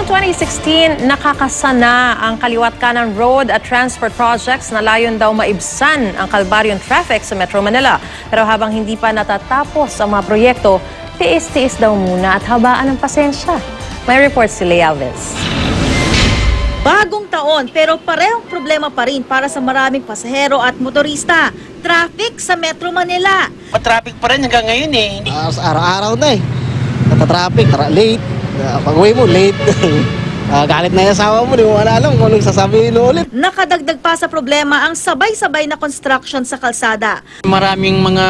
Noong 2016, nakakasana ang kaliwat kanan road at transport projects na layon daw maibsan ang kalbaryong traffic sa Metro Manila. Pero habang hindi pa natatapos ang mga proyekto, tiis-tiis daw muna at habaan ng pasensya. May report si Lea Alves. Bagong taon pero parehong problema pa rin para sa maraming pasahero at motorista. Traffic sa Metro Manila. Traffic pa rin hanggang ngayon eh. Araw-araw na eh. Nata-traffic, late. Pag-uwi mo, late. Galit na yung asawa mo, di mo alam kung anong sasabihin ulit. Nakadagdag pa sa problema ang sabay-sabay na construction sa kalsada. Maraming mga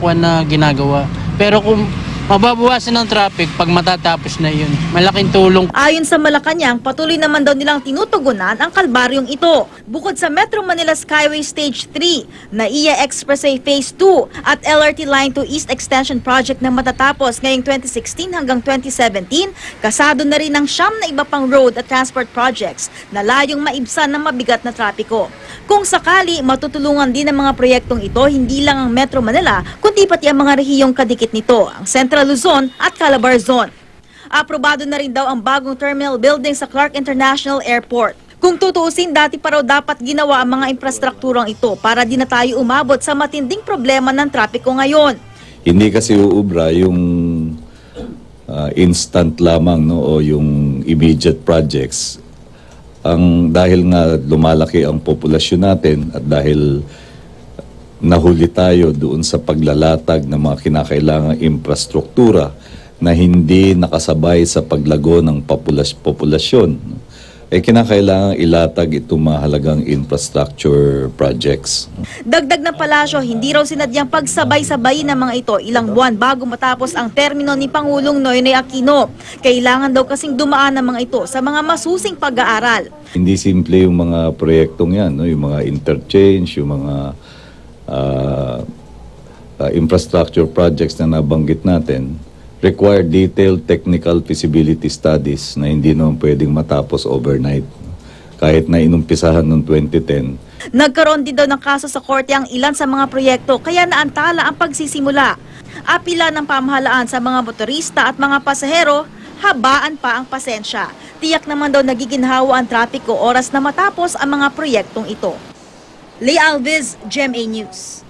kuwan na ginagawa. Pero kung mababawasan ng traffic pag matatapos na yun, malaking tulong. Ayon sa Malacanang, patuloy naman daw nilang tinutugunan ang kalbaryong ito. Bukod sa Metro Manila Skyway Stage 3, NAIA Expressway Phase 2 at LRT Line 2 East Extension Project na matatapos ngayong 2016 hanggang 2017, kasado na rin ang 9 na iba pang road at transport projects na layong maibsan ng mabigat na trapiko. Kung sakali, matutulungan din ang mga proyektong ito hindi lang ang Metro Manila, kundi pati ang mga rehiyong kadikit nito, ang Central Luzon at Calabar Zone. Aprobado na rin daw ang bagong terminal building sa Clark International Airport. Kung tutuusin, dati pa raw dapat ginawa ang mga infrastrukturang ito para di na tayo umabot sa matinding problema ng trapiko ngayon. Hindi kasi uubra yung instant lamang, no, o yung immediate projects. Dahil nga lumalaki ang populasyon natin at dahil nahuli tayo doon sa paglalatag ng mga kinakailangang infrastruktura na hindi nakasabay sa paglago ng populasyon, kinakailangang ilatag itong mahalagang infrastructure projects. Dagdag ng palasyo, hindi raw sinadyang pagsabay-sabay ng mga ito ilang buwan bago matapos ang termino ni Pangulong Noynoy Aquino. Kailangan daw kasing dumaan ng mga ito sa mga masusing pag-aaral. Hindi simple yung mga proyektong yan, no? Yung mga interchange, yung mga infrastructure projects na nabanggit natin require detailed technical feasibility studies na hindi naman pwedeng matapos overnight. Kahit na inumpisahan noong 2010. Nagkaroon din daw ng kaso sa korte ang ilan sa mga proyekto kaya naantala ang pagsisimula. Apila ng pamahalaan sa mga motorista at mga pasahero, habaan pa ang pasensya. Tiyak naman daw nagiginhawa ang trapiko oras na matapos ang mga proyektong ito. Lea Alves, GMA News.